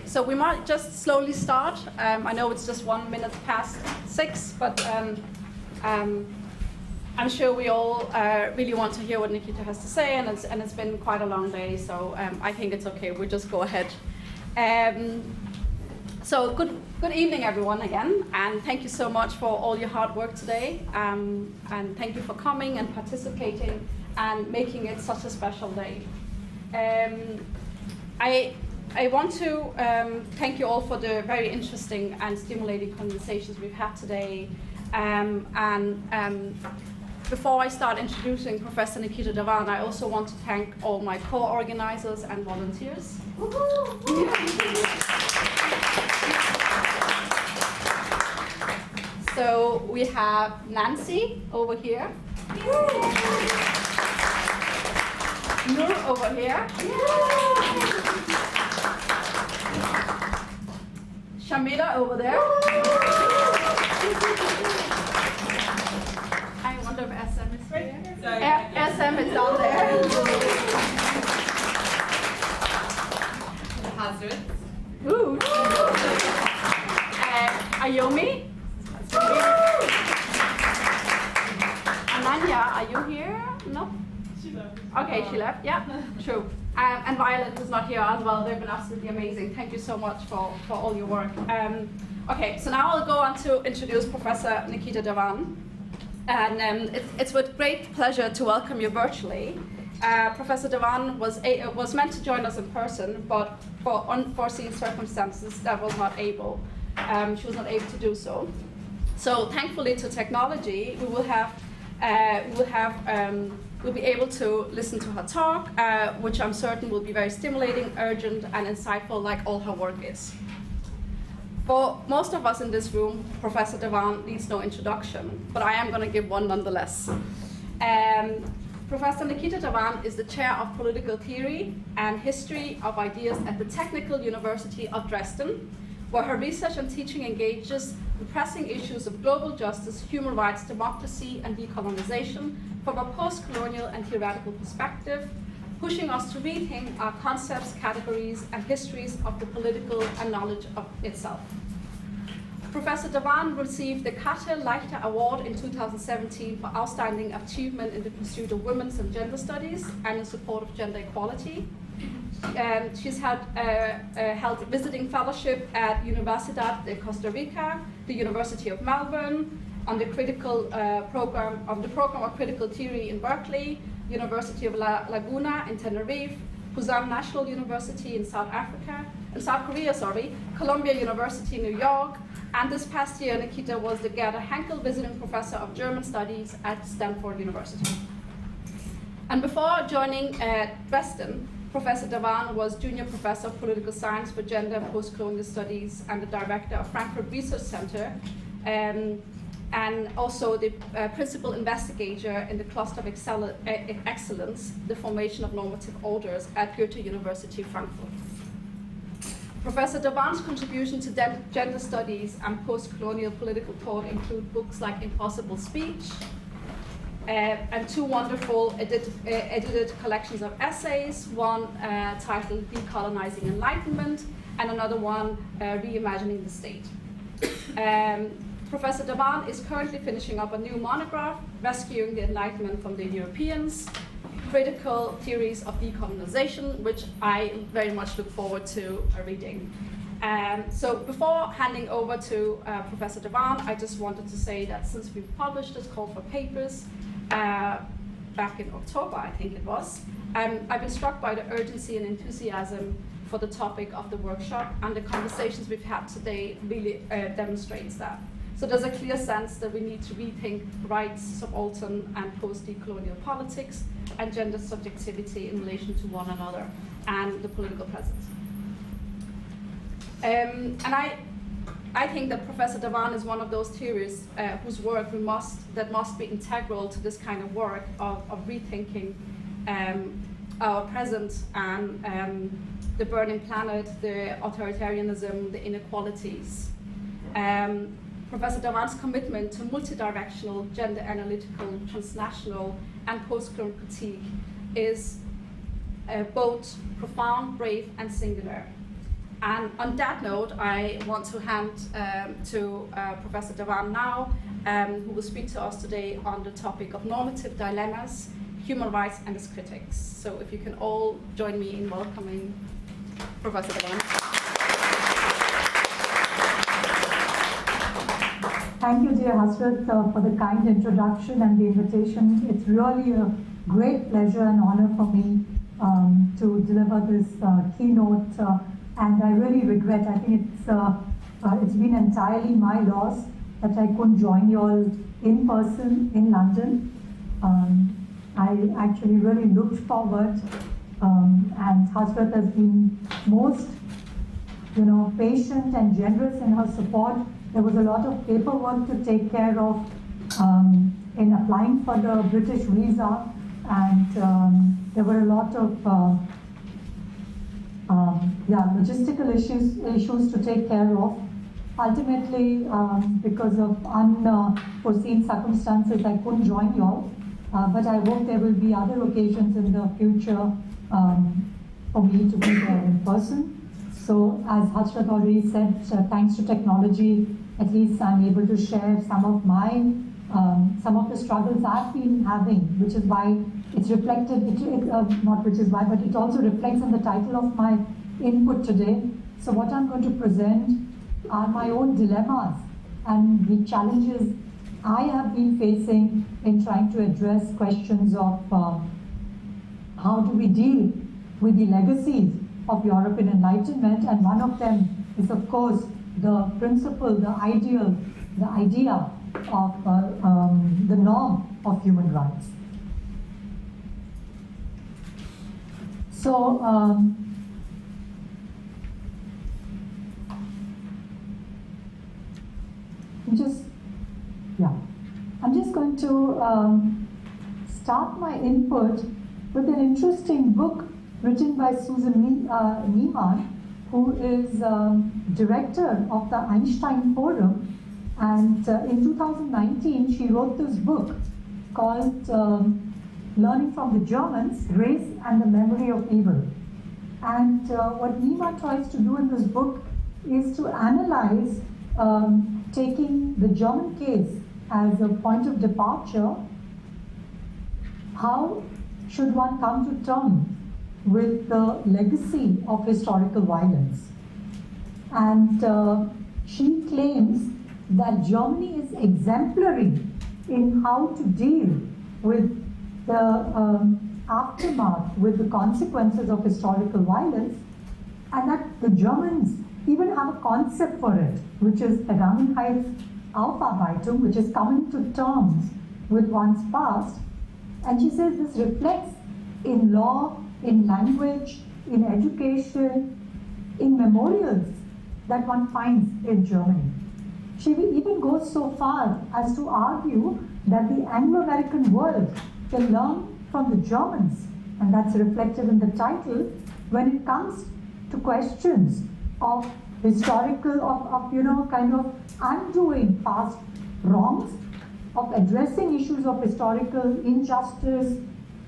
so we might just slowly start. I know it's just 1 minute past 6, but I'm sure we all really want to hear what Nikita has to say, and it's been quite a long day, so I think it's okay. We'll just go ahead. So good evening, everyone, again, and thank you so much for all your hard work today, and thank you for coming and participating and making it such a special day. I want to thank you all for the very interesting and stimulating conversations we've had today. Before I start introducing Professor Nikita Dhawan, I also want to thank all my co-organizers and volunteers. So we have Nancy over here. Nur over here. Shamila over there. I wonder if SM is here. SM is down there. Hazards. Ooh. Ayomi. Ananya, are you here? No? She left. Okay, she left, yeah, true. And Violet is not here as well. They've been absolutely amazing. Thank you so much for all your work. Okay, so now I'll go on to introduce Professor Nikita Dhawan. And it's with great pleasure to welcome you virtually. Professor Dhawan was meant to join us in person, but for unforeseen circumstances, that was not able. She was not able to do so. So thankfully to technology, we'll be able to listen to her talk, which I'm certain will be very stimulating, urgent, and insightful, like all her work is. For most of us in this room, Professor Dhawan needs no introduction, but I am going to give one nonetheless. Professor Nikita Dhawan is the chair of political theory and history of ideas at the Technical University of Dresden, where her research and teaching engages the pressing issues of global justice, human rights, democracy, and decolonization from a post-colonial and theoretical perspective, pushing us to rethink our concepts, categories, and histories of the political and knowledge of itself. Professor Dhawan received the Kate Leichter Award in 2017 for outstanding achievement in the pursuit of women's and gender studies and in support of gender equality. She's held visiting fellowship at Universidad de Costa Rica, the University of Melbourne, on the program of critical theory in Berkeley, University of Laguna in Tenerife, Pusan National University in South Korea, Columbia University, New York, and this past year, Nikita was the Gerda Henkel Visiting Professor of German Studies at Stanford University. And before joining Dresden, Professor Dhawan was Junior Professor of Political Science for Gender and Postcolonial Studies and the Director of Frankfurt Research Center, and also the Principal Investigator in the Cluster of Excellence, the Formation of Normative Orders at Goethe University, Frankfurt. Professor Dhawan's contribution to gender studies and post-colonial political thought include books like Impossible Speech, and two wonderful edited collections of essays, one titled Decolonizing Enlightenment, and another one, Reimagining the State. Professor Dhawan is currently finishing up a new monograph, Rescuing the Enlightenment from the Europeans, Critical Theories of Decolonization, which I very much look forward to reading. So before handing over to Professor Dhawan, I just wanted to say that since we've published this call for papers back in October, I think it was, I've been struck by the urgency and enthusiasm for the topic of the workshop, and the conversations we've had today really demonstrates that. So there's a clear sense that we need to rethink rights, subaltern, and post-decolonial politics, and gender subjectivity in relation to one another and the political present. And I think that Professor Dhawan is one of those theorists whose work that must be integral to this kind of work of rethinking our present and the burning planet, the authoritarianism, the inequalities. Professor Dhawan's commitment to multidirectional, gender analytical, transnational, and post-colonial critique is both profound, brave, and singular. And on that note, I want to hand to Professor Dhawan now, who will speak to us today on the topic of normative dilemmas, human rights and its critics. So if you can all join me in welcoming Professor Dhawan. Thank you, dear Hasrat, for the kind introduction and the invitation. It's really a great pleasure and honor for me to deliver this keynote, and I really regret, I think it's been entirely my loss that I couldn't join you all in person in London. I actually really looked forward, and Hasrat has been most patient and generous in her support. There was a lot of paperwork to take care of in applying for the British visa, and there were a lot of logistical issues to take care of. Ultimately, because of unforeseen circumstances, I couldn't join you all, but I hope there will be other occasions in the future for me to be there in person. So, as Hasrat already said, thanks to technology, at least I'm able to share some of the struggles I've been having, which is why it's reflected, not which is why, but it also reflects in the title of my input today. So what I'm going to present are my own dilemmas and the challenges I have been facing in trying to address questions of how do we deal with the legacies of European Enlightenment, and one of them is, of course, the principle, the ideal, the idea of the norm of human rights. So, I'm just going to start my input with an interesting book written by Susan Neiman, who is director of the Einstein Forum. And in 2019, she wrote this book called Learning from the Germans, Race and the Memory of Evil. And what Neiman tries to do in this book is to analyze, taking the German case as a point of departure, how should one come to terms with the legacy of historical violence. And she claims that Germany is exemplary in how to deal with the aftermath, with the consequences of historical violence, and that the Germans even have a concept for it, which is Vergangenheitsaufarbeitung, which is coming to terms with one's past. And she says this reflects in law, in language, in education, in memorials that one finds in Germany. She even goes so far as to argue that the Anglo-American world can learn from the Germans, and that's reflected in the title, when it comes to questions of historical, kind of undoing past wrongs, of addressing issues of historical injustice,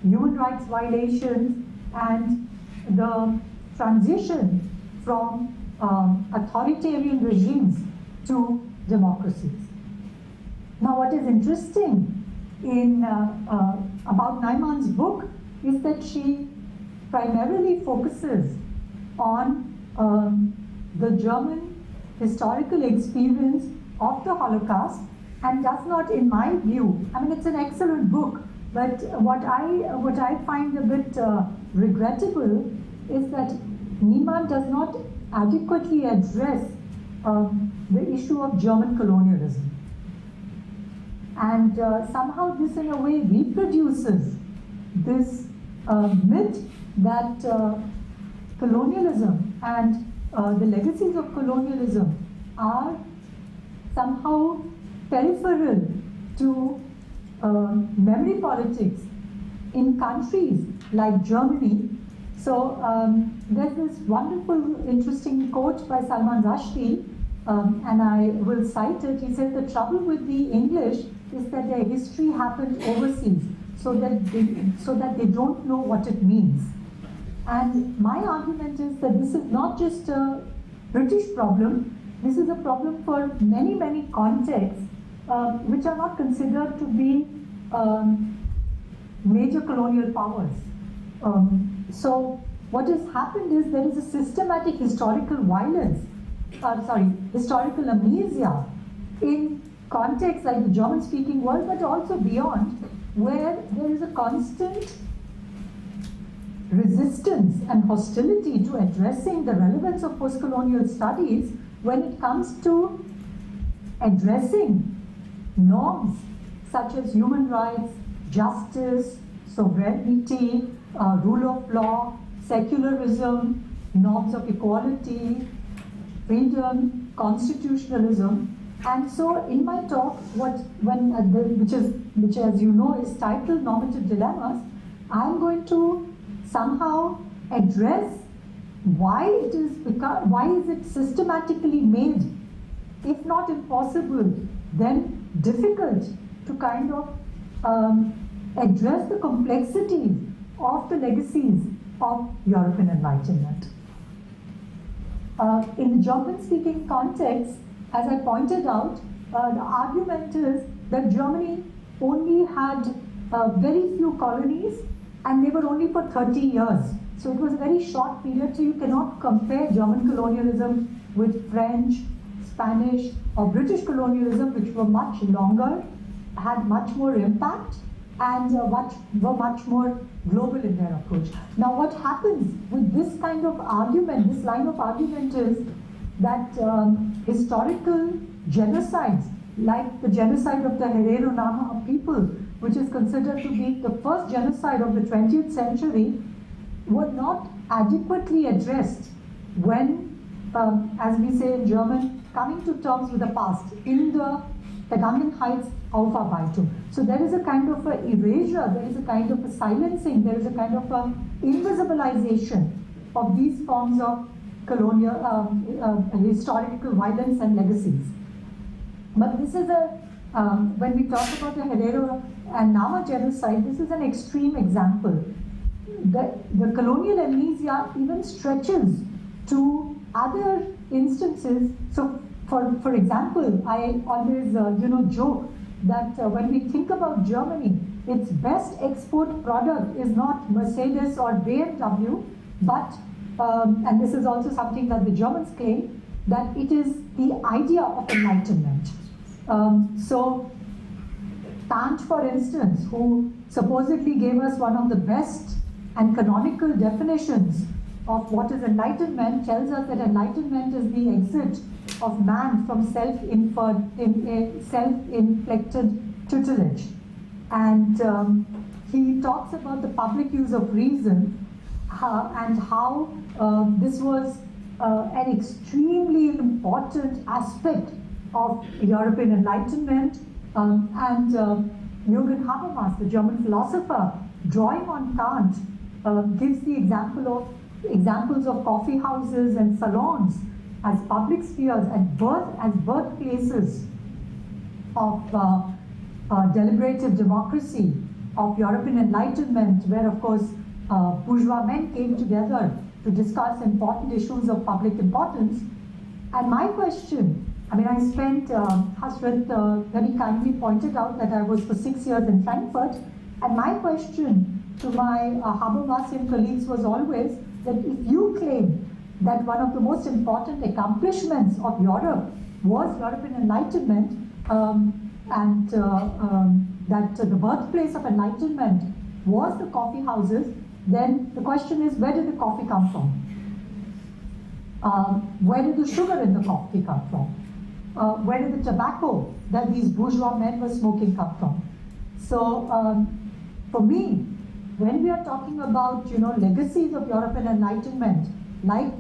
human rights violations, and the transition from authoritarian regimes to democracies. Now, what is interesting in about Neiman's book is that she primarily focuses on the German historical experience of the Holocaust, and does not, in my view, I mean, it's an excellent book, but what I find a bit regrettable is that Neiman does not adequately address the issue of German colonialism. And somehow this in a way reproduces this myth that colonialism and the legacies of colonialism are somehow peripheral to memory politics in countries like Germany. So there's this wonderful, interesting quote by Salman Rushdie, and I will cite it. He says, the trouble with the English is that their history happened overseas, so that they don't know what it means. And my argument is that this is not just a British problem. This is a problem for many, many contexts which are not considered to be major colonial powers. So what has happened is there is a systematic historical violence, historical amnesia in contexts like the German-speaking world, but also beyond, where there is a constant resistance and hostility to addressing the relevance of post-colonial studies when it comes to addressing norms such as human rights, justice, sovereignty, rule of law, secularism, norms of equality, freedom, constitutionalism. And so in my talk, which as you know is titled Normative Dilemmas, I'm going to somehow address why is it systematically made, if not impossible, then difficult to kind of address the complexities of the legacies of European Enlightenment. In the German-speaking context, as I pointed out, the argument is that Germany only had very few colonies and they were only for 30 years. So it was a very short period, so you cannot compare German colonialism with French, Spanish, or British colonialism, which were much longer, had much more impact, and were much more global in their approach. Now what happens with this kind of argument, this line of argument is that historical genocides, like the genocide of the Herero Nama people, which is considered to be the first genocide of the 20th century, were not adequately addressed when, as we say in German, coming to terms with the past in the Vergangenheitsaufarbeitung. So there is a kind of a erasure, there is a kind of a silencing, there is a kind of a invisibilization of these forms of colonial, historical violence and legacies. But this is when we talk about the Herero and Nama genocide, this is an extreme example. The colonial amnesia even stretches to other instances. So, for example, I always joke that when we think about Germany, its best export product is not Mercedes or BMW, but and this is also something that the Germans claim, that it is the idea of enlightenment. So Kant, for instance, who supposedly gave us one of the best and canonical definitions of what is enlightenment, tells us that enlightenment is the exit of man from self-inflicted tutelage. And he talks about the public use of reason and how this was an extremely important aspect of European Enlightenment. And Jürgen Habermas, the German philosopher, drawing on Kant, gives the examples of coffee houses and salons as public spheres and as birthplaces of deliberative democracy, of European Enlightenment, where of course bourgeois men came together to discuss important issues of public importance. And my question, I spent, Hasrat very kindly pointed out that I was for 6 years in Frankfurt, and my question to my Habermasian colleagues was always that if you claim that one of the most important accomplishments of Europe was European Enlightenment, and that the birthplace of Enlightenment was the coffee houses, then the question is, where did the coffee come from? Where did the sugar in the coffee come from? Where did the tobacco that these bourgeois men were smoking come from? So for me, when we are talking about legacies of European Enlightenment, like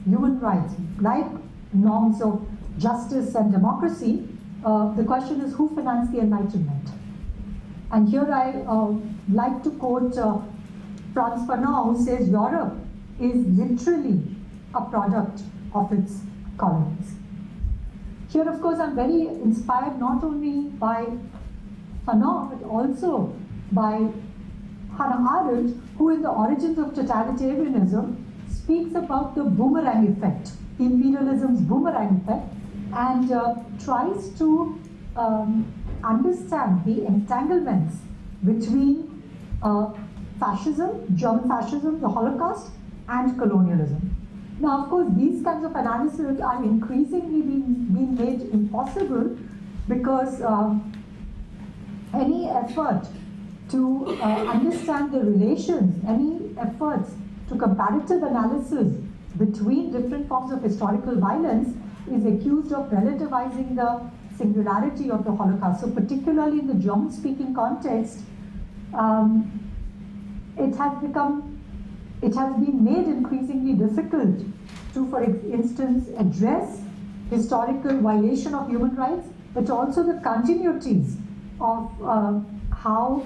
human rights, like norms of justice and democracy, the question is, who financed the Enlightenment? And here I like to quote Franz Fanon, who says Europe is literally a product of its colonies. Here, of course, I'm very inspired not only by Fanon, but also by Hannah Arendt, who in The Origins of Totalitarianism speaks about the boomerang effect imperialism's boomerang effect, and tries to understand the entanglements between fascism, German fascism, the Holocaust, and colonialism. Now, of course, these kinds of analyses are increasingly being made impossible because any effort to understand the relations, any efforts to comparative analysis between different forms of historical violence is accused of relativizing the singularity of the Holocaust. So particularly in the German-speaking context, it has been made increasingly difficult to, for instance, address historical violation of human rights, but also the continuities of how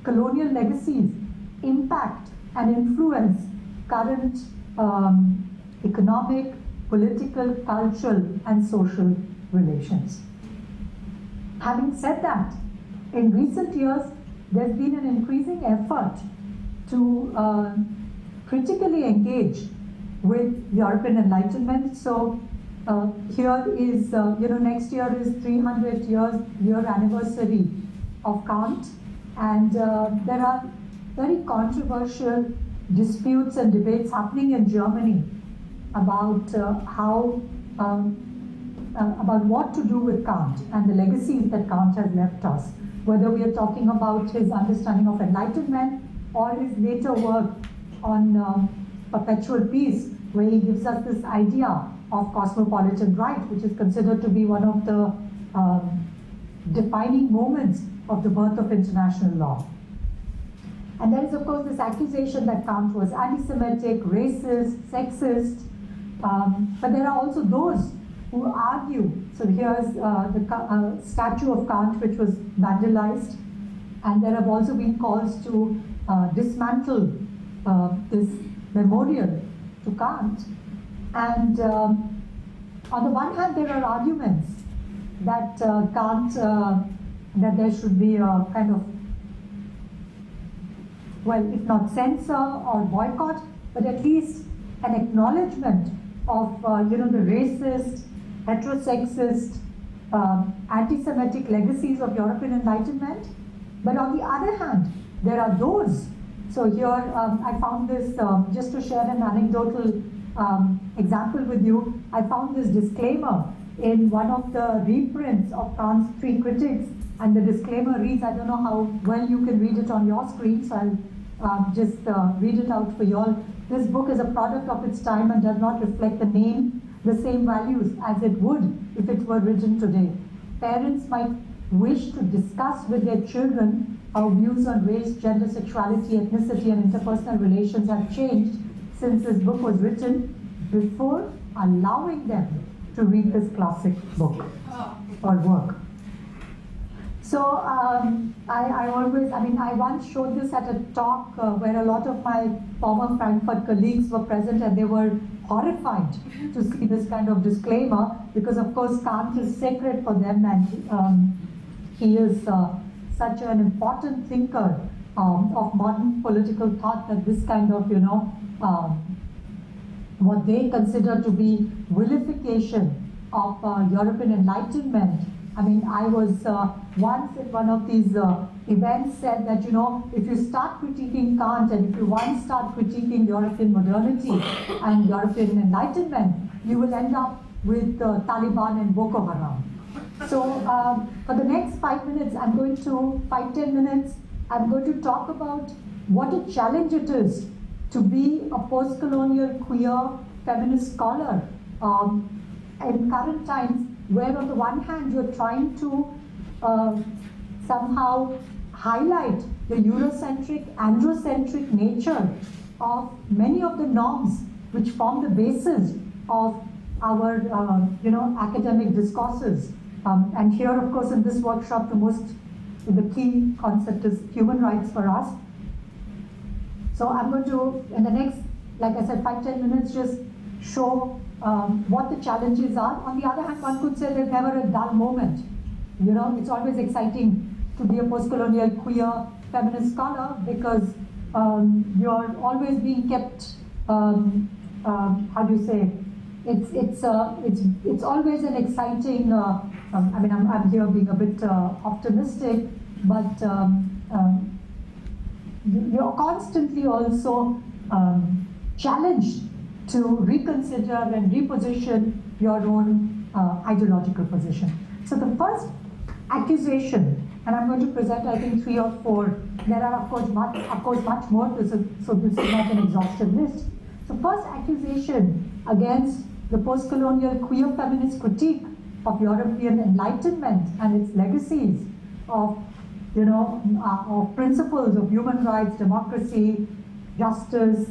colonial legacies impact and influence current economic, political, cultural, and social relations. Having said that, in recent years, there's been an increasing effort to critically engage with European Enlightenment. So here is, next year is 300-year anniversary of Kant, and there are very controversial disputes and debates happening in Germany about about what to do with Kant and the legacies that Kant has left us, whether we are talking about his understanding of Enlightenment or his later work on perpetual peace, where he gives us this idea of cosmopolitan right, which is considered to be one of the defining moments of the birth of international law. And there is, of course, this accusation that Kant was anti-Semitic, racist, sexist, but there are also those who argue. So here's the statue of Kant, which was vandalized, and there have also been calls to dismantle this memorial to Kant. And on the one hand, there are arguments that that there should be a kind of, well, if not censor or boycott, but at least an acknowledgement of the racist, heterosexist, anti-Semitic legacies of European Enlightenment. But on the other hand, there are those. So here I found this, just to share an anecdotal example with you, I found this disclaimer in one of the reprints of Kant's Three Critics, and the disclaimer reads, I don't know how well you can read it on your screen, so I'll just read it out for you all. This book is a product of its time and does not reflect the same values as it would if it were written today. Parents might wish to discuss with their children how views on race, gender, sexuality, ethnicity, and interpersonal relations have changed since this book was written, before allowing them to read this classic book or work. So I once showed this at a talk where a lot of my former Frankfurt colleagues were present, and they were horrified to see this kind of disclaimer, because of course Kant is sacred for them, and he is such an important thinker of modern political thought, that this kind of, what they consider to be vilification of European Enlightenment. I mean, I was once in one of these events said that, if you start critiquing Kant, and if you once start critiquing European modernity and European Enlightenment, you will end up with Taliban and Boko Haram. So for the next 5 minutes, 5-10 minutes, I'm going to talk about what a challenge it is to be a post-colonial queer feminist scholar in current times, where on the one hand you're trying to somehow highlight the Eurocentric, androcentric nature of many of the norms which form the basis of our academic discourses. And here, of course, in this workshop, the key concept is human rights for us. So I'm going to, in the next, like I said, 5-10 minutes, just show what the challenges are. On the other hand, one could say there's never a dull moment. It's always exciting to be a post-colonial queer feminist scholar, because you're always being kept how do you say, it's always an exciting, I mean, I'm here being a bit optimistic, but you're constantly also challenged to reconsider and reposition your own ideological position. So the first accusation, and I'm going to present, I think, 3 or 4. There are, of course, much more. So this is not an exhaustive list. So first accusation against the postcolonial queer feminist critique of European Enlightenment and its legacies of, of principles of human rights, democracy, justice,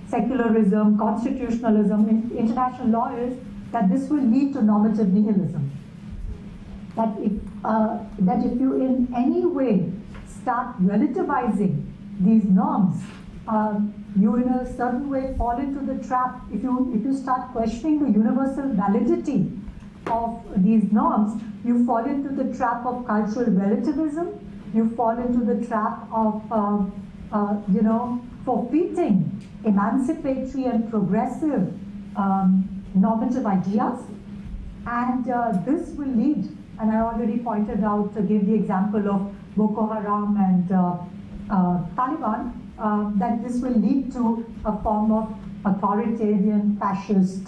secularism, constitutionalism, international law is that this will lead to normative nihilism. That if you in any way start relativizing these norms, you in a certain way fall into the trap. If you start questioning the universal validity of these norms, you fall into the trap of cultural relativism. You fall into the trap of forfeiting emancipatory and progressive normative ideas, and this will lead, and I already pointed out, gave the example of Boko Haram and Taliban, that this will lead to a form of authoritarian, fascist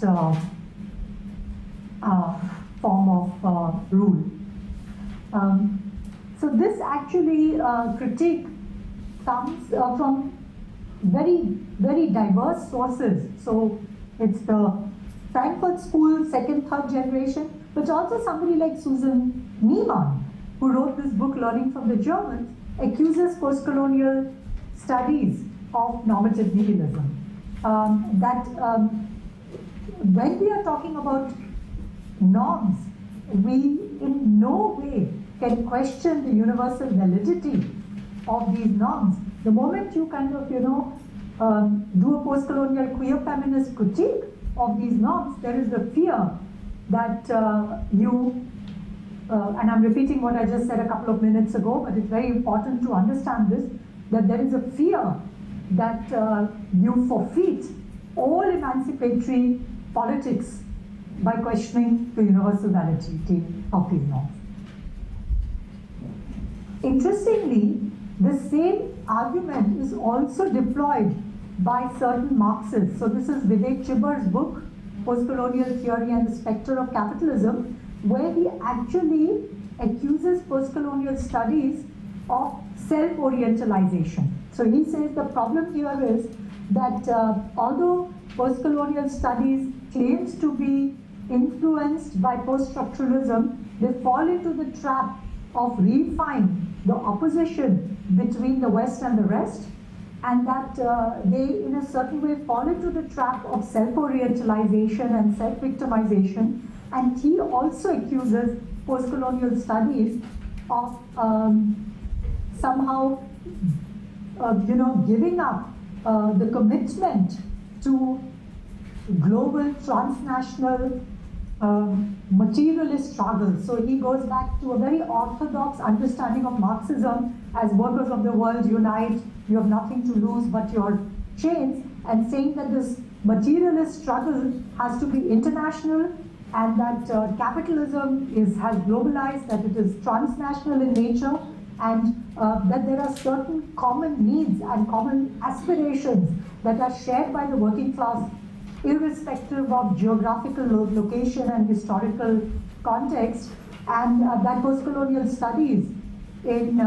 form of rule. So this actually critique comes from very, very diverse sources. So it's the Frankfurt School, 2nd, 3rd generation, but also somebody like Susan Niemann, who wrote this book, Learning from the Germans, accuses postcolonial studies of normative nihilism. When we are talking about norms, we in no way can question the universal validity of these norms. The moment you kind of, do a postcolonial queer feminist critique of these norms, there is the fear that and I'm repeating what I just said a couple of minutes ago, but it's very important to understand this, that there is a fear that you forfeit all emancipatory politics by questioning the universal validity of these norms. Interestingly, the same argument is also deployed by certain Marxists. So this is Vivek Chibber's book, Postcolonial Theory and the Spectre of Capitalism, where he actually accuses postcolonial studies of self-orientalization. So he says the problem here is that although postcolonial studies claims to be influenced by post-structuralism, they fall into the trap of reifying the opposition between the West and the rest, and that they in a certain way fall into the trap of self-orientalization and self-victimization. And he also accuses postcolonial studies of somehow giving up the commitment to global transnational materialist struggle. So he goes back to a very orthodox understanding of Marxism as workers of the world unite, you have nothing to lose but your chains, and saying that this materialist struggle has to be international, and that capitalism has globalized, that it is transnational in nature, and that there are certain common needs and common aspirations that are shared by the working class, irrespective of geographical location and historical context, and that postcolonial studies in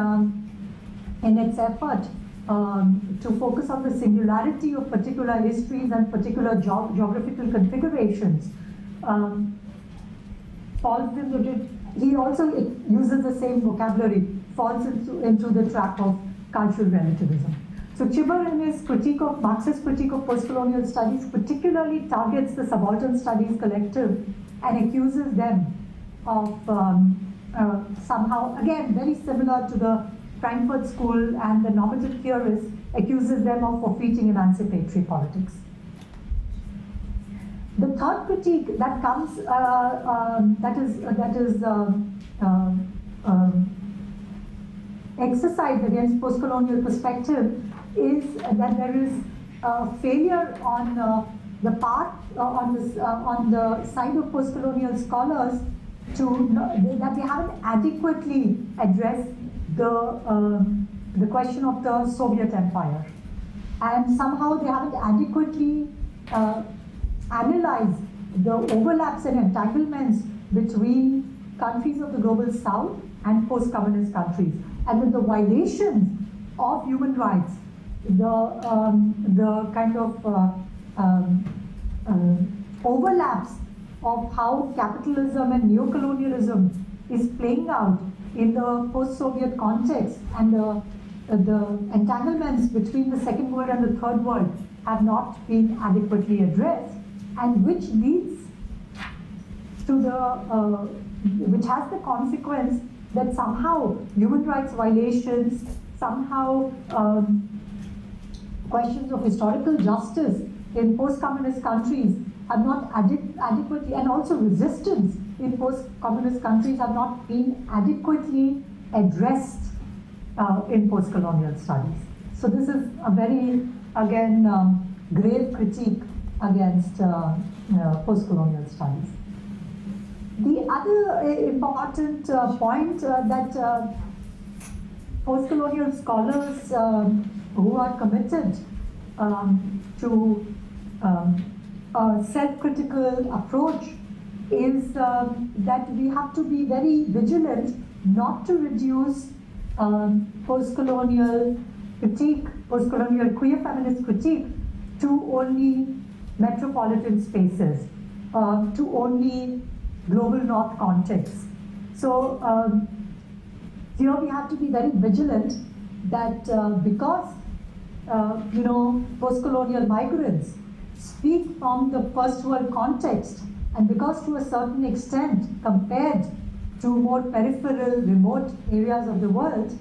its effort to focus on the singularity of particular histories and particular geographical configurations falls into it. He also uses the same vocabulary, falls into the trap of cultural relativism. So Chibber, in his Marxist critique of postcolonial studies, particularly targets the subaltern studies collective and accuses them of somehow, again, very similar to the Frankfurt School and the normative theorists, accuses them of forfeiting emancipatory politics. The third critique that comes, exercised against postcolonial perspective is that there is a failure on the part on the side of postcolonial scholars that they haven't adequately addressed the question of the Soviet Empire, and somehow they haven't adequately analyzed the overlaps and entanglements between countries of the global south and post-communist countries, and then the violations of human rights, the kind of overlaps of how capitalism and neocolonialism is playing out in the post-Soviet context, and the entanglements between the second world and the third world have not been adequately addressed, and which leads to which has the consequence that somehow human rights violations, somehow questions of historical justice in post-communist countries have not adequately, and also resistance in post-communist countries have not been adequately addressed in post-colonial studies. So this is a very, again, grave critique against post-colonial studies. The other important point that post-colonial scholars who are committed to a self-critical approach is that we have to be very vigilant not to reduce post-colonial critique, post-colonial queer feminist critique to only metropolitan spaces, to only global north contexts. So here we have to be very vigilant that because post-colonial migrants speak from the first world context, and because to a certain extent compared to more peripheral, remote areas of the world,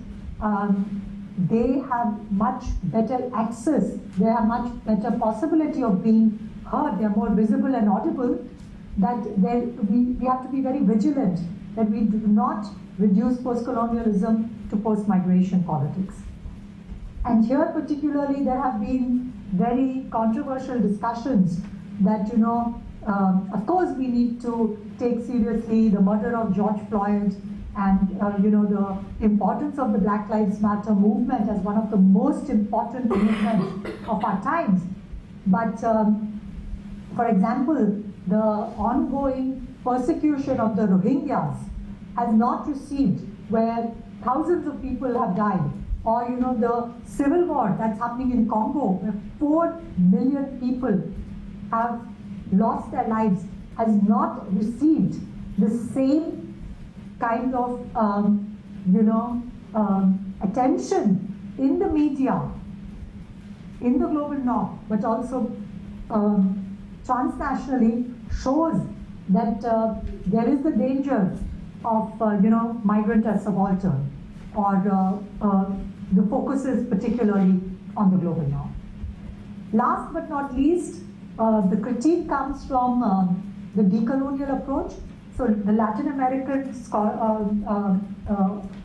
they have much better access, they have much better possibility of being heard, they are more visible and audible, that we have to be very vigilant that we do not reduce post-colonialism to post-migration politics. And here particularly there have been very controversial discussions that, of course we need to take seriously the murder of George Floyd and the importance of the Black Lives Matter movement as one of the most important movements of our times. But for example, the ongoing persecution of the Rohingyas has not received, where thousands of people have died, or the civil war that's happening in Congo, where 4 million people have lost their lives, has not received the same kind of attention in the media, in the global north, but also transnationally, shows that there is the danger of migrant as subaltern, or the focus is particularly on the global north. Last but not least, the critique comes from the decolonial approach. So the Latin American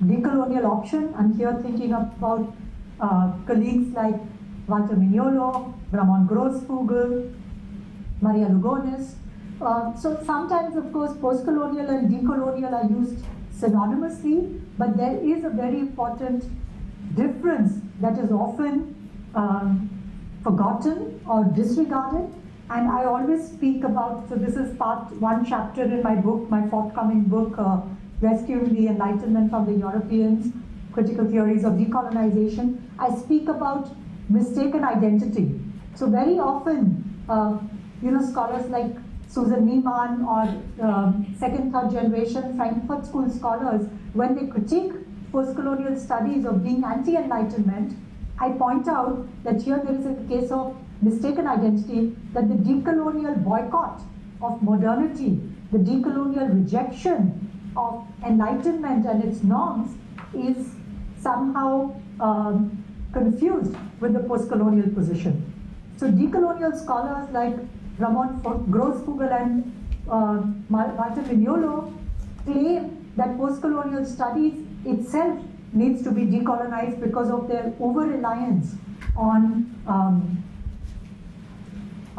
decolonial option, I'm here thinking about colleagues like Walter Mignolo, Ramon Grossfugel, Maria Lugones. So sometimes, of course, post-colonial and decolonial are used synonymously, but there is a very important difference that is often forgotten or disregarded. And I always speak about, so this is part 1 chapter in my book, my forthcoming book, Rescuing the Enlightenment from the Europeans, Critical Theories of Decolonization. I speak about mistaken identity. So very often, scholars like Susan Niemann or second, third generation Frankfurt School scholars, when they critique post-colonial studies of being anti-enlightenment, I point out that here there is a case of mistaken identity, that the decolonial boycott of modernity, the decolonial rejection of enlightenment and its norms is somehow confused with the post-colonial position. So decolonial scholars like Ramon Grossfugel and Walter Mignolo claim that post-colonial studies itself needs to be decolonized because of their over-reliance on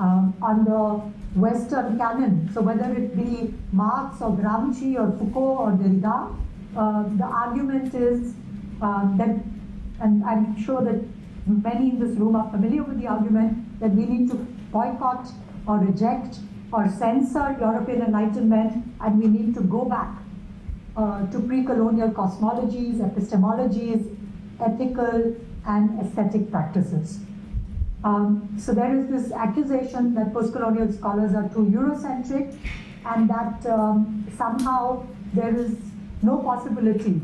on the Western canon. So whether it be Marx or Gramsci or Foucault or Derrida, the argument is that, and I'm sure that many in this room are familiar with the argument, that we need to boycott or reject or censor European Enlightenment, and we need to go back to pre-colonial cosmologies, epistemologies, ethical and aesthetic practices. So there is this accusation that postcolonial scholars are too Eurocentric, and that somehow there is no possibility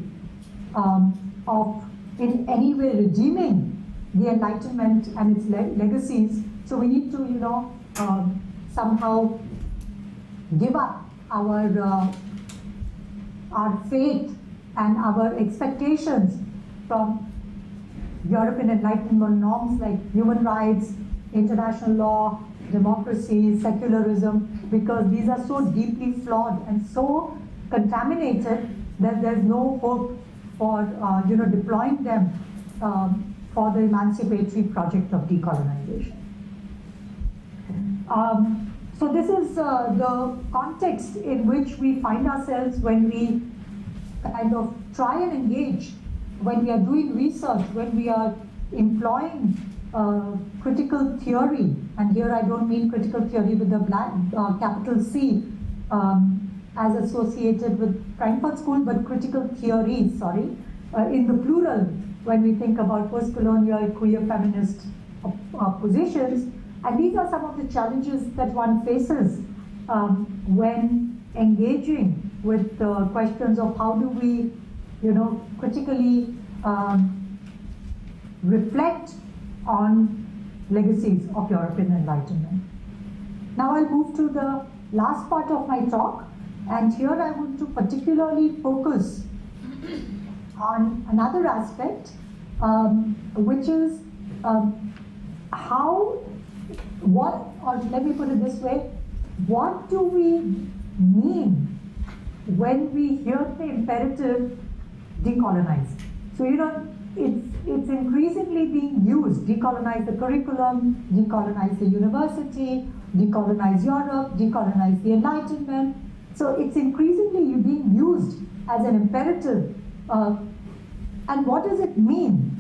of in any way redeeming the Enlightenment and its legacies. So we need to, somehow give up our faith and our expectations from European Enlightenment norms like human rights, international law, democracy, secularism, because these are so deeply flawed and so contaminated that there's no hope for deploying them for the emancipatory project of decolonization. So this is the context in which we find ourselves when we kind of try and engage, when we are doing research, when we are employing critical theory, and here I don't mean critical theory with the capital C as associated with Frankfurt School, but critical theories, in the plural, when we think about postcolonial queer-feminist positions. And these are some of the challenges that one faces when engaging with questions of how do we, critically reflect on legacies of European Enlightenment. Now I'll move to the last part of my talk, and here I want to particularly focus on another aspect, which is let me put it this way, what do we mean when we hear the imperative decolonize? So, it's increasingly being used, decolonize the curriculum, decolonize the university, decolonize Europe, decolonize the Enlightenment. So it's increasingly being used as an imperative. And what does it mean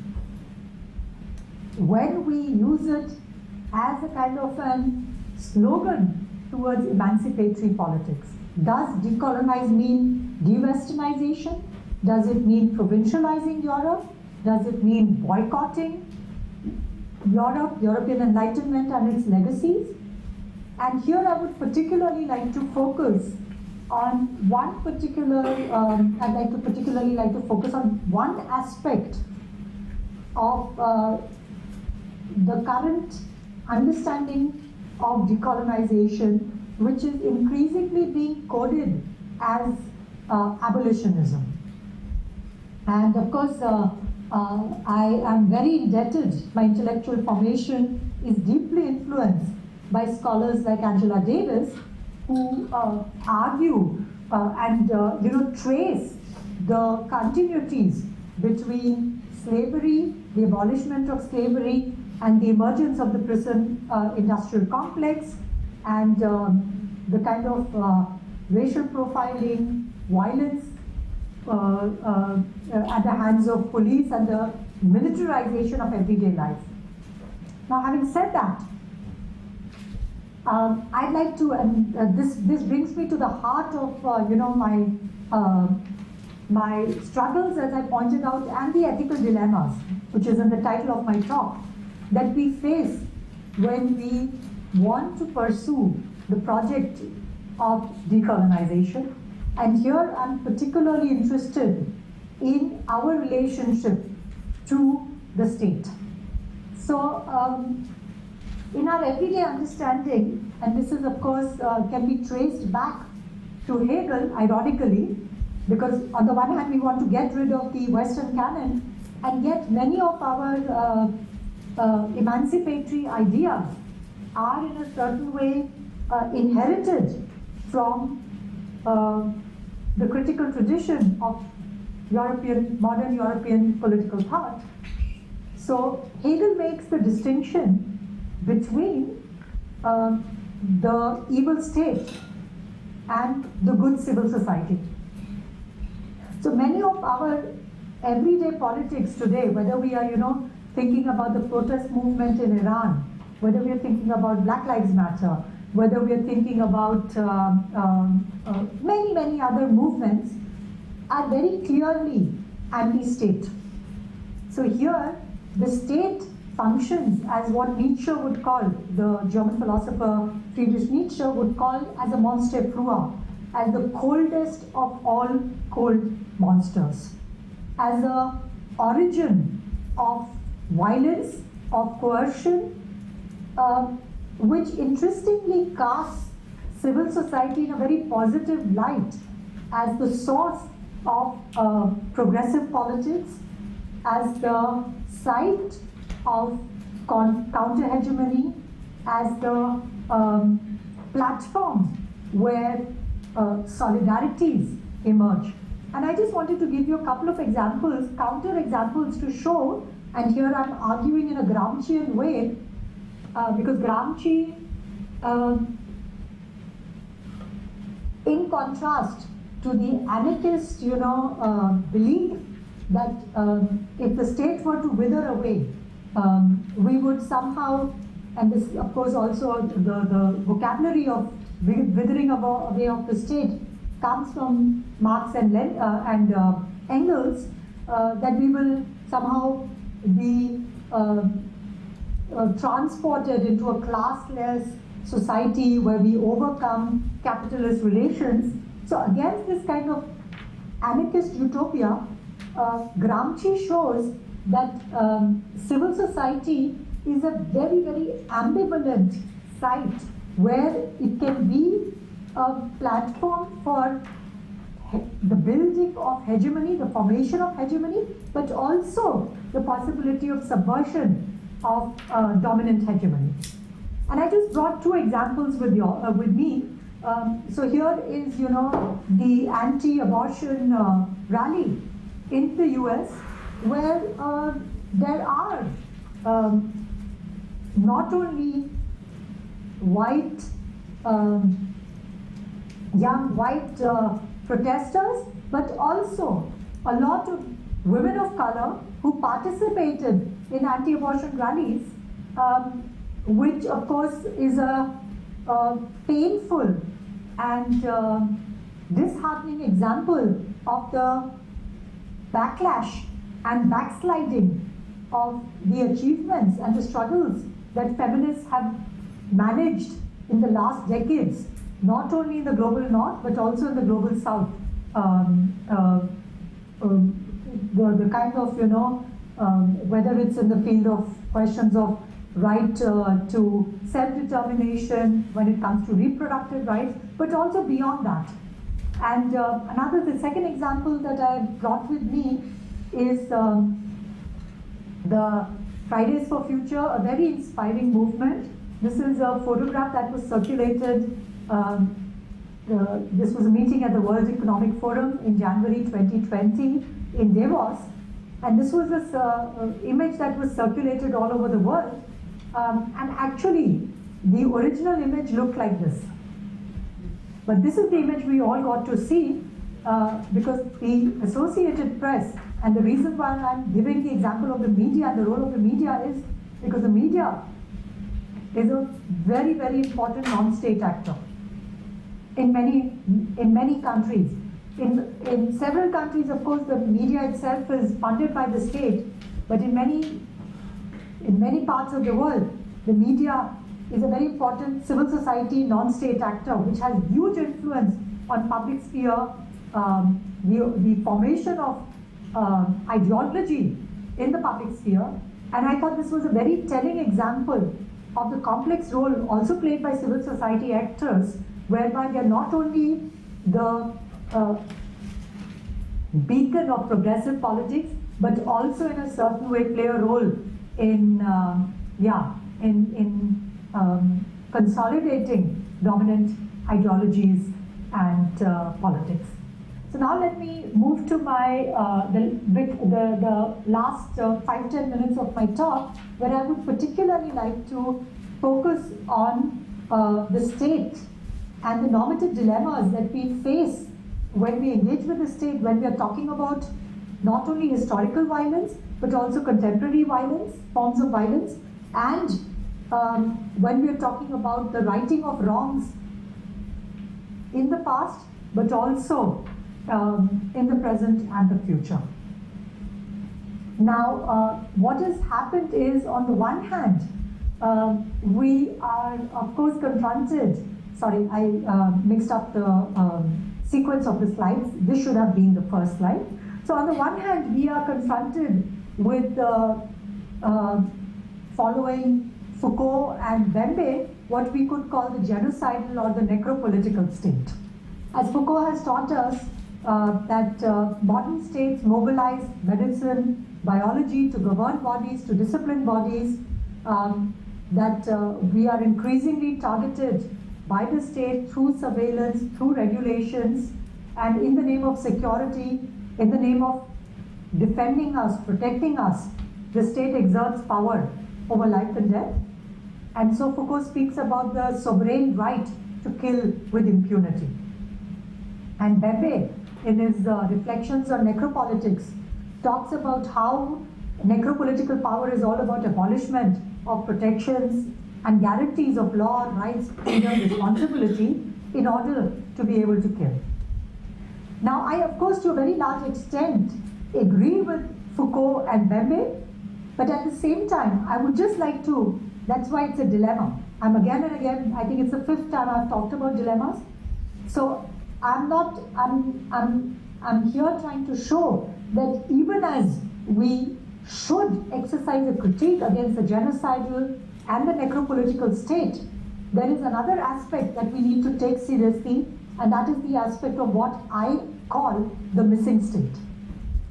when we use it as a kind of an slogan towards emancipatory politics? Does decolonize mean de-westernization? Does it mean provincializing Europe? Does it mean boycotting Europe, European Enlightenment and its legacies? And here I would particularly like to focus on one particular, particularly like to focus on one aspect of the current understanding of decolonization, which is increasingly being coded as abolitionism. And of course, I am very indebted, my intellectual formation is deeply influenced by scholars like Angela Davis, who argue and trace the continuities between slavery, the abolishment of slavery, and the emergence of the prison industrial complex, and the kind of racial profiling, violence at the hands of police, and the militarization of everyday life. Now, having said that, I'd like to, and this brings me to the heart of my struggles, as I pointed out, and the ethical dilemmas, which is in the title of my talk, that we face when we want to pursue the project of decolonization. And here I'm particularly interested in our relationship to the state. So in our everyday understanding, and this is of course can be traced back to Hegel, ironically, because on the one hand we want to get rid of the Western canon, and yet many of our emancipatory ideas are in a certain way inherited from the critical tradition of modern European political thought. So Hegel makes the distinction between the evil state and the good civil society. So many of our everyday politics today, whether we are, thinking about the protest movement in Iran, whether we are thinking about Black Lives Matter, whether we are thinking about many other movements, are very clearly anti-state. So here, the state functions as what Nietzsche would call, the German philosopher Friedrich Nietzsche would call as a monster früher, as the coldest of all cold monsters, as the origin of violence, of coercion, which interestingly casts civil society in a very positive light as the source of progressive politics, as the site of counter-hegemony, as the platform where solidarities emerge. And I just wanted to give you a couple of examples, counter-examples to show, and here I'm arguing in a Gramscian way, because Gramsci, in contrast to the anarchist, belief that if the state were to wither away, we would somehow, and this of course also the vocabulary of withering away of the state comes from Marx and Engels, that we will somehow be transported into a classless society where we overcome capitalist relations. So against this kind of anarchist utopia, Gramsci shows that civil society is a very ambivalent site where it can be a platform for the building of hegemony, the formation of hegemony, but also the possibility of subversion of dominant hegemony. And I just brought two examples with me. So here is, the anti-abortion rally in the US, where there are not only white, young white protesters, but also a lot of women of color who participated in anti-abortion rallies, which of course is a painful and disheartening example of the backlash and backsliding of the achievements and the struggles that feminists have managed in the last decades, not only in the global north, but also in the global south. The kind of, whether it's in the field of questions of right to self-determination when it comes to reproductive rights, but also beyond that. And the second example that I brought with me is the Fridays for Future, a very inspiring movement. This is a photograph that was circulated. This was a meeting at the World Economic Forum in January 2020 in Davos. And this was this image that was circulated all over the world. And actually, the original image looked like this. But this is the image we all got to see because the Associated Press, and the reason why I'm giving the example of the media and the role of the media is because the media is a very important non-state actor in many countries. In several countries, of course, the media itself is funded by the state, but in many parts of the world, the media is a very important civil society non-state actor which has huge influence on public sphere, the formation of ideology in the public sphere. And I thought this was a very telling example of the complex role also played by civil society actors, whereby they're not only the beacon of progressive politics, but also in a certain way play a role in consolidating dominant ideologies and politics. So now let me move to my the last 5-10 minutes of my talk, where I would particularly like to focus on the state and the normative dilemmas that we face when we engage with the state, when we are talking about not only historical violence, but also contemporary violence, forms of violence, and when we are talking about the righting of wrongs in the past, but also in the present and the future. Now, what has happened is, on the one hand, we are, of course, confronted. Sorry, I mixed up the sequence of the slides. This should have been the first slide. So, on the one hand, we are confronted with following Foucault and Bembe, what we could call the genocidal or the necropolitical state. As Foucault has taught us that modern states mobilize medicine, biology to govern bodies, to discipline bodies, that we are increasingly targeted by the state through surveillance, through regulations, and in the name of security, in the name of defending us, protecting us, the state exerts power over life and death. And so Foucault speaks about the sovereign right to kill with impunity. And Bembe, in his reflections on necropolitics, talks about how necropolitical power is all about abolishment of protections and guarantees of law, rights, freedom, responsibility in order to be able to kill. Now, I, of course, to a very large extent, agree with Foucault and Bembe, but at the same time, I would just like to, that's why it's a dilemma. I'm again and again, I think it's the 5th time I've talked about dilemmas. So I'm here trying to show that even as we should exercise a critique against the genocidal and the necropolitical state, there is another aspect that we need to take seriously, and that is the aspect of what I call the missing state.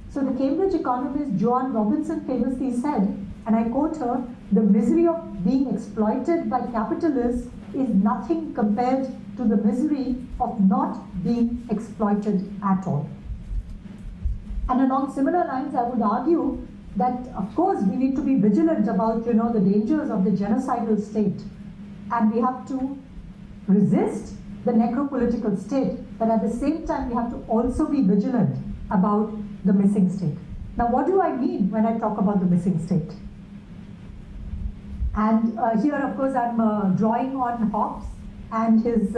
So the Cambridge economist Joan Robinson famously said, and I quote her, "The misery of being exploited by capitalists is nothing compared to the misery of not being exploited at all." And along similar lines, I would argue that, of course, we need to be vigilant about, the dangers of the genocidal state, and we have to resist the necropolitical state, but at the same time, we have to also be vigilant about the missing state. Now, what do I mean when I talk about the missing state? And here, of course, I'm drawing on Hobbes and his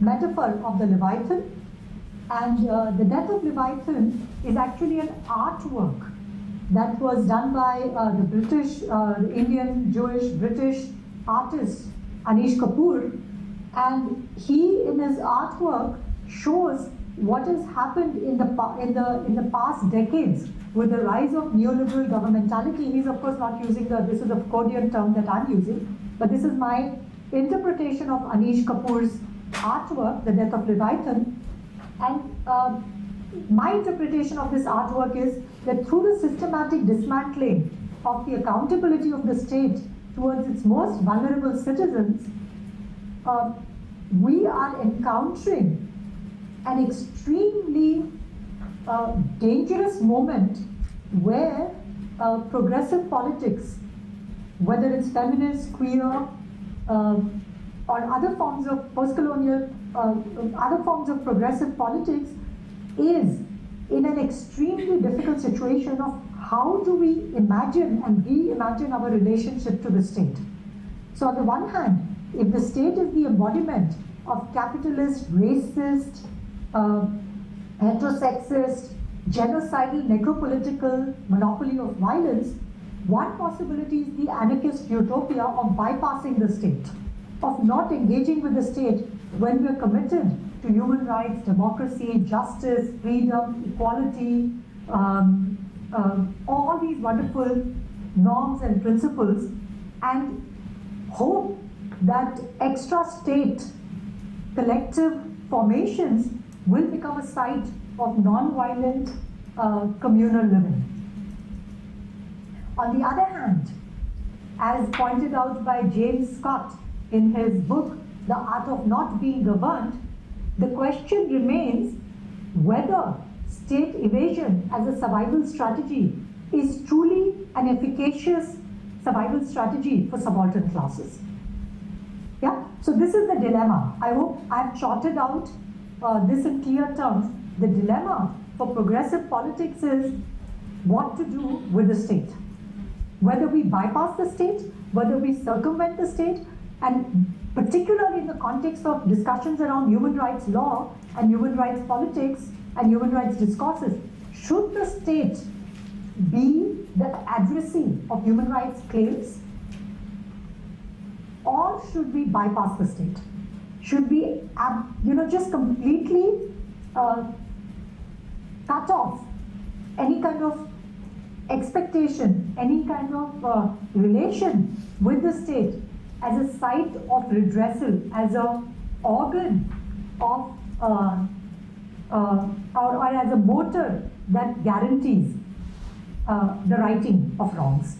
metaphor of the Leviathan. And the death of Leviathan is actually an artwork that was done by the British, the Indian, Jewish, British artist Anish Kapoor. And he, in his artwork, shows what has happened in the past decades with the rise of neoliberal governmentality. He's of course not using this is a Foucauldian term that I'm using, but this is my interpretation of Anish Kapoor's artwork, The Death of Leviathan. And my interpretation of this artwork is that through the systematic dismantling of the accountability of the state towards its most vulnerable citizens, we are encountering an extremely dangerous moment where progressive politics, whether it's feminist, queer, or other forms of postcolonial, other forms of progressive politics, is in an extremely difficult situation of how do we imagine and reimagine our relationship to the state. So on the one hand, if the state is the embodiment of capitalist, racist, heterosexist, genocidal, necropolitical monopoly of violence, one possibility is the anarchist utopia of bypassing the state, of not engaging with the state when we are committed to human rights, democracy, justice, freedom, equality, all these wonderful norms and principles, and hope that extra state collective formations will become a site of non-violent communal living. On the other hand, as pointed out by James Scott in his book, The Art of Not Being Governed, the question remains whether state evasion as a survival strategy is truly an efficacious survival strategy for subaltern classes. Yeah? So this is the dilemma. I hope I've charted out this in clear terms. The dilemma for progressive politics is what to do with the state. Whether we bypass the state, whether we circumvent the state, and particularly in the context of discussions around human rights law and human rights politics and human rights discourses, should the state be the addressee of human rights claims, or should we bypass the state? Should we, just completely cut off any kind of expectation, any kind of relation with the state as a site of redressal, as an organ of, or as a motor that guarantees the righting of wrongs.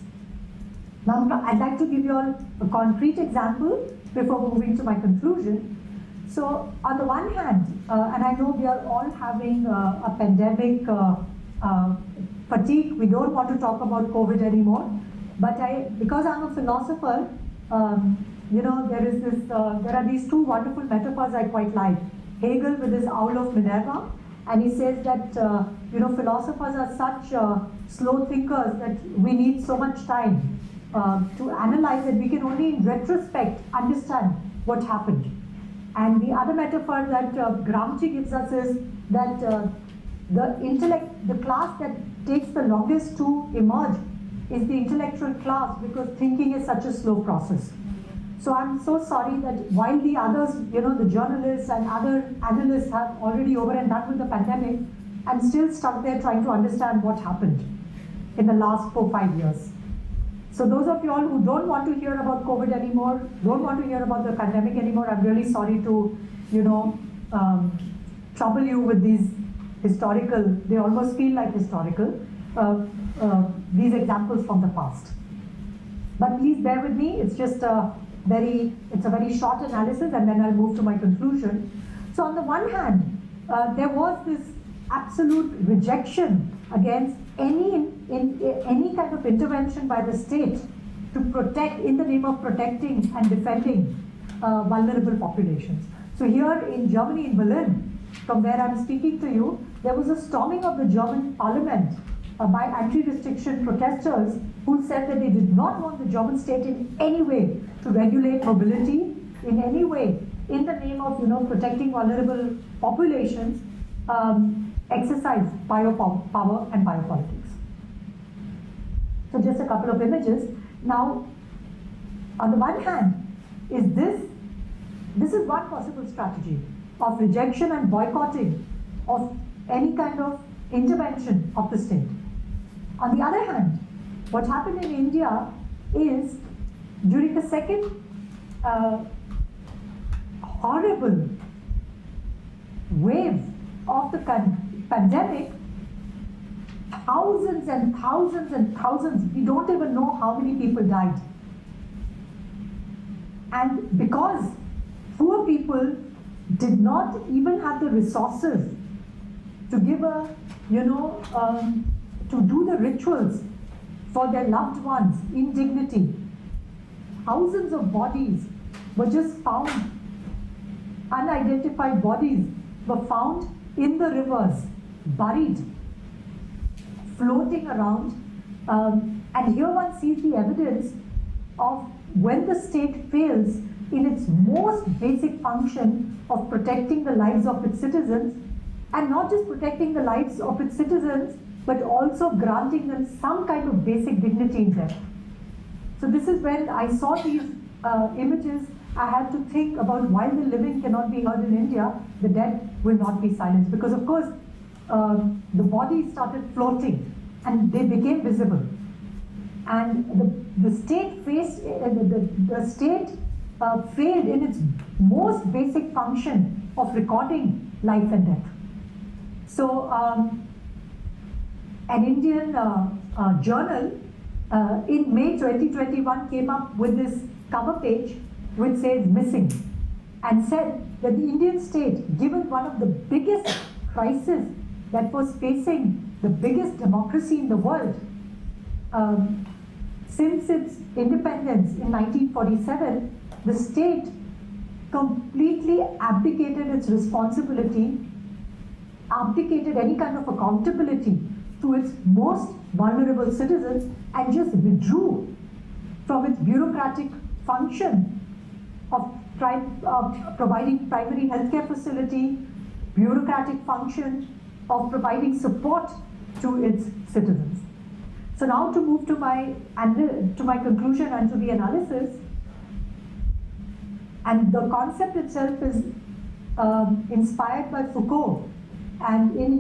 Now, I'd like to give you all a concrete example before moving to my conclusion. So, on the one hand, and I know we are all having a pandemic fatigue, we don't want to talk about COVID anymore, but because I'm a philosopher, there are these two wonderful metaphors I quite like. Hegel with his owl of Minerva, and he says that philosophers are such slow thinkers that we need so much time to analyze it. We can only in retrospect understand what happened. And the other metaphor that Gramsci gives us is that the class that takes the longest to emerge is the intellectual class, because thinking is such a slow process. So I'm so sorry that while the others, the journalists and other analysts have already over and done with the pandemic, I'm still stuck there trying to understand what happened in the last 4-5 years. So those of you all who don't want to hear about COVID anymore, don't want to hear about the pandemic anymore, I'm really sorry to, trouble you with these historical, they almost feel like historical, these examples from the past. But please bear with me, it's just a very short analysis, and then I'll move to my conclusion. So on the one hand, there was this absolute rejection against any kind of intervention by the state to protect, in the name of protecting and defending vulnerable populations. So here in Germany, in Berlin, from where I'm speaking to you, there was a storming of the German parliament by anti-restriction protesters who said that they did not want the German state in any way to regulate mobility, in any way, in the name of protecting vulnerable populations, exercise biopower and biopolitics. So just a couple of images. Now, on the one hand, this is one possible strategy of rejection and boycotting of any kind of intervention of the state. On the other hand, what happened in India is during the second horrible wave of the pandemic, thousands and thousands and thousands, we don't even know how many people died. And because poor people did not even have the resources to give to do the rituals for their loved ones in dignity, thousands of bodies were just found, unidentified bodies were found in the rivers, buried, floating around. And here one sees the evidence of when the state fails in its most basic function of protecting the lives of its citizens, and not just protecting the lives of its citizens, but also granting them some kind of basic dignity in death. So this is when I saw these images, I had to think about while the living cannot be heard in India, the dead will not be silenced. Because of course, the bodies started floating and they became visible. And the state failed in its most basic function of recording life and death. So an Indian journal in May 2021 came up with this cover page which says missing, and said that the Indian state, given one of the biggest crises that was facing the biggest democracy in the world, since its independence in 1947, the state completely abdicated its responsibility, abdicated any kind of accountability to its most vulnerable citizens, and just withdrew from its bureaucratic function of providing primary healthcare facility, bureaucratic function of providing support to its citizens. So now to move to my conclusion and to the analysis, and the concept itself is inspired by Foucault, and in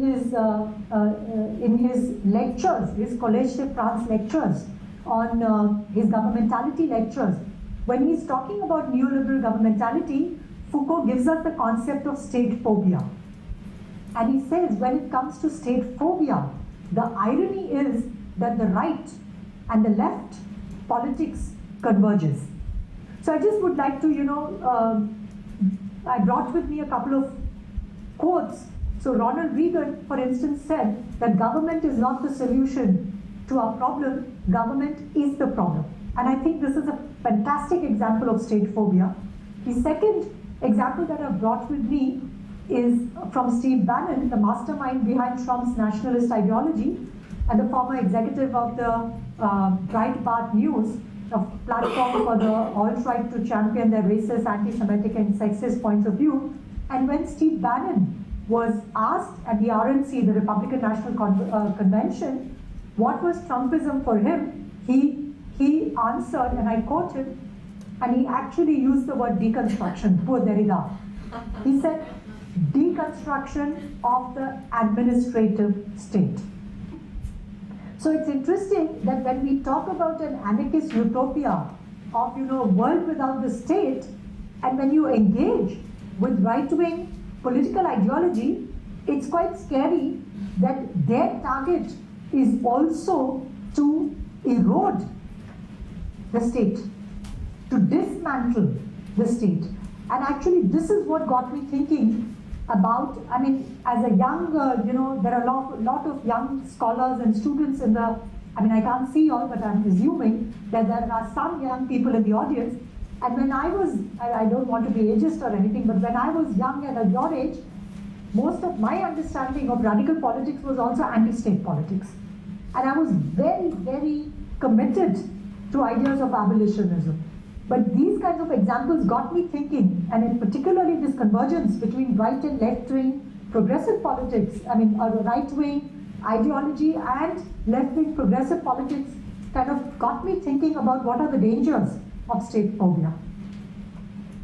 his lectures, his Collège de France lectures on his governmentality lectures, when he's talking about neoliberal governmentality, Foucault gives us the concept of state phobia. And he says when it comes to state phobia, the irony is that the right and the left politics converges. So I just would like to, I brought with me a couple of quotes. So Ronald Reagan, for instance, said that government is not the solution to our problem, government is the problem. And I think this is a fantastic example of state phobia. The second example that I've brought with me is from Steve Bannon, the mastermind behind Trump's nationalist ideology and the former executive of the Breitbart News, a platform for the alt-right to champion their racist, anti-Semitic and sexist points of view. And when Steve Bannon was asked at the RNC, the Republican National Convention, what was Trumpism for him, he answered, and I quote him, and he actually used the word deconstruction, poor Derrida. He said, deconstruction of the administrative state. So it's interesting that when we talk about an anarchist utopia of a world without the state, and when you engage with right-wing political ideology, it's quite scary that their target is also to erode the state, to dismantle the state. And actually this is what got me thinking about, I mean, as a young, there are a lot of young scholars and students in the, I can't see all, but I'm assuming that there are some young people in the audience. And when I was, I don't want to be ageist or anything, but when I was young and at your age, most of my understanding of radical politics was also anti-state politics. And I was very, very committed to ideas of abolitionism. But these kinds of examples got me thinking, and particularly this convergence between right and left-wing progressive politics, right-wing ideology and left-wing progressive politics kind of got me thinking about what are the dangers of state phobia.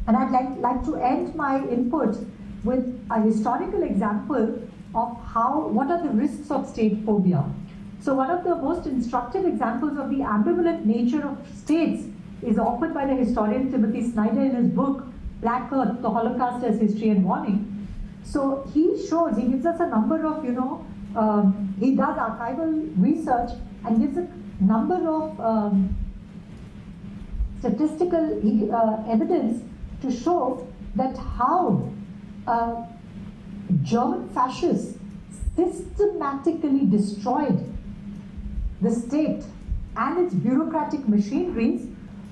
And I'd like to end my input with a historical example of what are the risks of state phobia. So one of the most instructive examples of the ambivalent nature of states is offered by the historian Timothy Snyder in his book, Black Earth, The Holocaust as History and Warning. So he gives us a number of, he does archival research and gives a number of statistical evidence to show that how German fascists systematically destroyed the state and its bureaucratic machineries,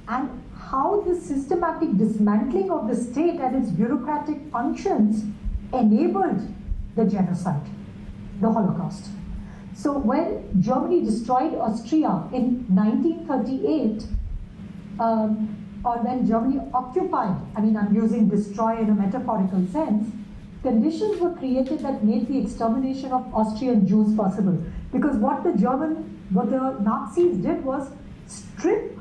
and how the systematic dismantling of the state and its bureaucratic functions enabled the genocide, the Holocaust. So when Germany destroyed Austria in 1938, or when Germany occupied, I'm using destroy in a metaphorical sense, conditions were created that made the extermination of Austrian Jews possible. Because what the Nazis did was strip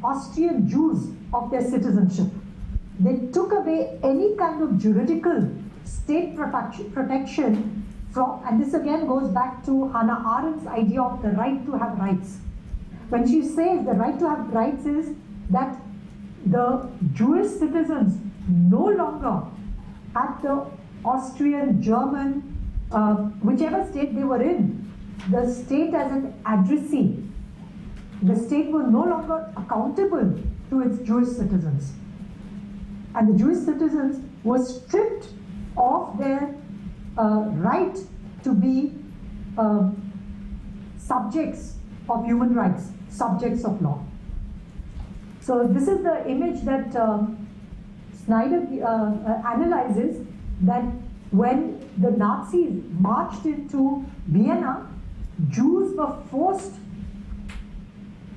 Austrian Jews of their citizenship. They took away any kind of juridical state protection from, and this again goes back to Hannah Arendt's idea of the right to have rights. When she says the right to have rights is that the Jewish citizens no longer had the Austrian, German, whichever state they were in, the state as an addressee. The state was no longer accountable to its Jewish citizens. And the Jewish citizens were stripped of their right to be subjects of human rights, subjects of law. So this is the image that Snyder analyzes that when the Nazis marched into Vienna, Jews were forced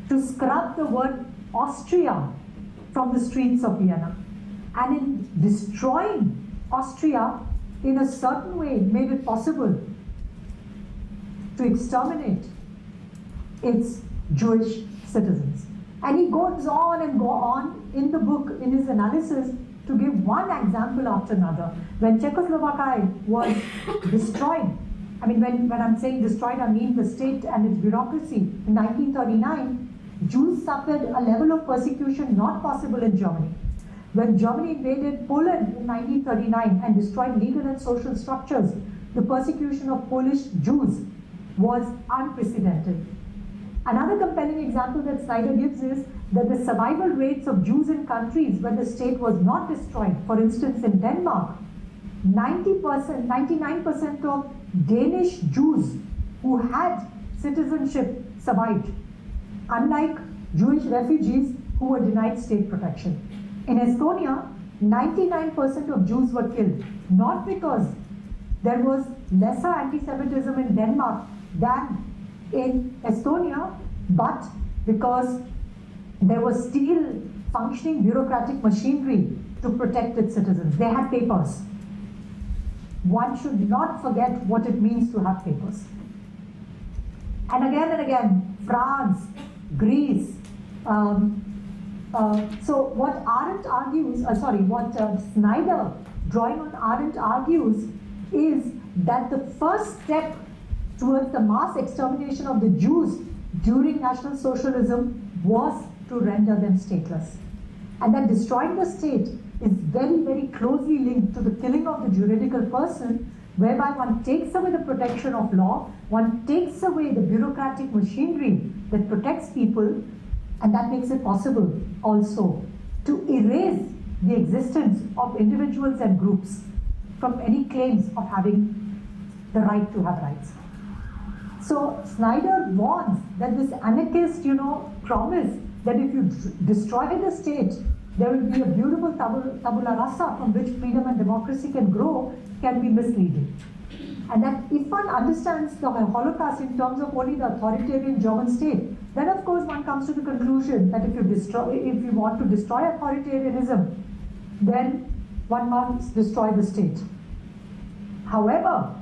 to scrub the word Austria from the streets of Vienna. And in destroying Austria, in a certain way, made it possible to exterminate its Jewish citizens. And he goes on and on in the book, in his analysis, to give one example after another. When Czechoslovakia was destroyed, I mean, when I'm saying destroyed, I mean the state and its bureaucracy. In 1939, Jews suffered a level of persecution not possible in Germany. When Germany invaded Poland in 1939 and destroyed legal and social structures, the persecution of Polish Jews was unprecedented. Another compelling example that Snyder gives is that the survival rates of Jews in countries where the state was not destroyed, for instance in Denmark, 99% of Danish Jews who had citizenship survived, unlike Jewish refugees who were denied state protection. In Estonia, 99% of Jews were killed, not because there was lesser anti-Semitism in Denmark than in Estonia, but because there was still functioning bureaucratic machinery to protect its citizens. They had papers. One should not forget what it means to have papers. And again, France, Greece. So what Arendt argues, what Snyder, drawing on Arendt, argues is that the first step towards the mass extermination of the Jews during National Socialism was to render them stateless. And that destroying the state is very, very closely linked to the killing of the juridical person, whereby one takes away the protection of law, one takes away the bureaucratic machinery that protects people, and that makes it possible also to erase the existence of individuals and groups from any claims of having the right to have rights. So Snyder warns that this anarchist, promise that if you destroy the state, there will be a beautiful tabula rasa from which freedom and democracy can grow, can be misleading. And that if one understands the Holocaust in terms of only the authoritarian German state, then of course one comes to the conclusion that if you want to destroy authoritarianism, then one must destroy the state. However,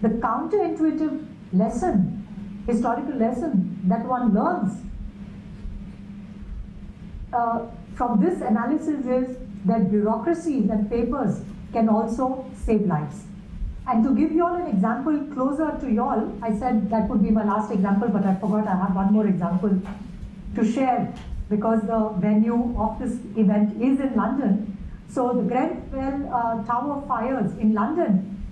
the counterintuitive lesson, historical lesson that one learns from this analysis is that bureaucracies and papers can also save lives. And to give you all an example closer to you all, I said that would be my last example, but I forgot I have one more example to share because the venue of this event is in London. So the Grenfell Tower fires in London,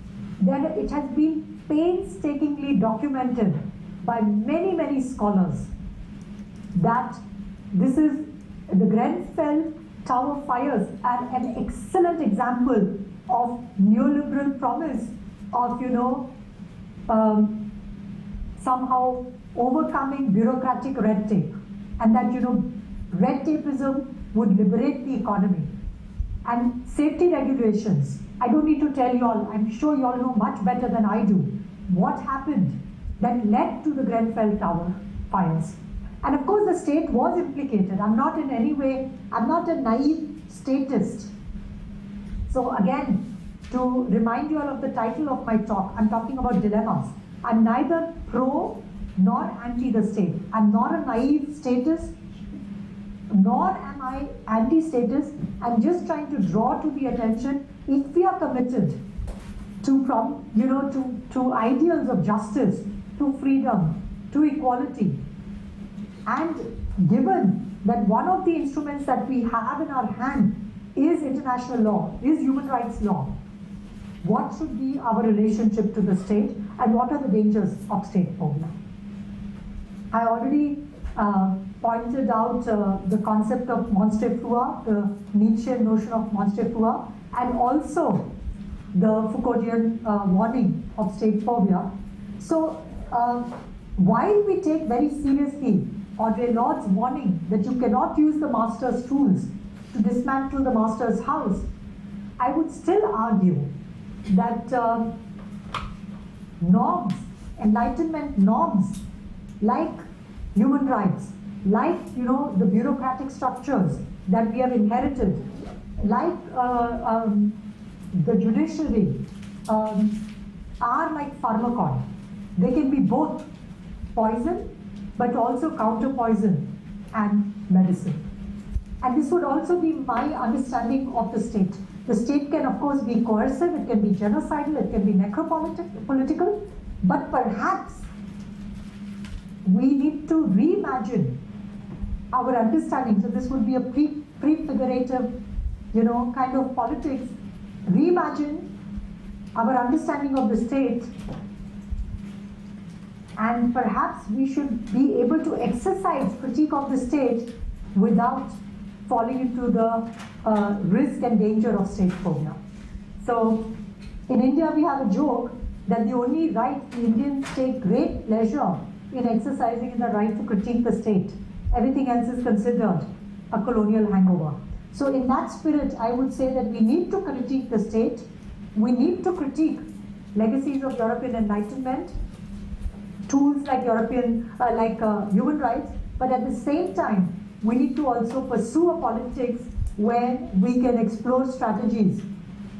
then it has been painstakingly documented by many, many scholars that this is the Grenfell Tower fires are an excellent example of neoliberal promise of, somehow overcoming bureaucratic red tape, and that, red tapeism would liberate the economy. And safety regulations, I don't need to tell you all, I'm sure you all know much better than I do what happened that led to the Grenfell Tower fires. And of course the state was implicated. I'm not in any way, I'm not a naive statist. So again, to remind you all of the title of my talk, I'm talking about dilemmas. I'm neither pro nor anti the state. I'm not a naive statist, nor am I anti-statist. I'm just trying to draw to the attention, if we are committed to ideals of justice, to freedom, to equality, and given that one of the instruments that we have in our hand is international law, is human rights law, what should be our relationship to the state and what are the dangers of state phobia? I already pointed out the concept of monstre foi, the Nietzschean notion of monstre foi, and also the Foucauldian warning of state phobia. So while we take very seriously Audre Lorde's warning that you cannot use the master's tools to dismantle the master's house, I would still argue that norms, Enlightenment norms, like human rights, like the bureaucratic structures that we have inherited, like the judiciary, are like pharmacon. They can be both poison, but also counter poison and medicine. And this would also be my understanding of the state. The state can, of course, be coercive, it can be genocidal, it can be necropolitical, but perhaps we need to reimagine our understanding. So this would be a prefigurative, kind of politics. Reimagine our understanding of the state, and perhaps we should be able to exercise critique of the state without falling into the risk and danger of state phobia. So in India we have a joke that the only right the Indians take great pleasure in exercising is the right to critique the state. Everything else is considered a colonial hangover. So in that spirit, I would say that we need to critique the state. We need to critique legacies of European Enlightenment, tools like human rights, but at the same time, we need to also pursue a politics where we can explore strategies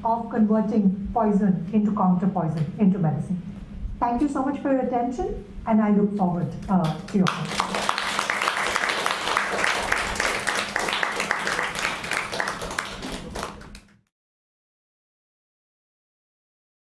of converting poison into counter poison, into medicine. Thank you so much for your attention, and I look forward to your questions.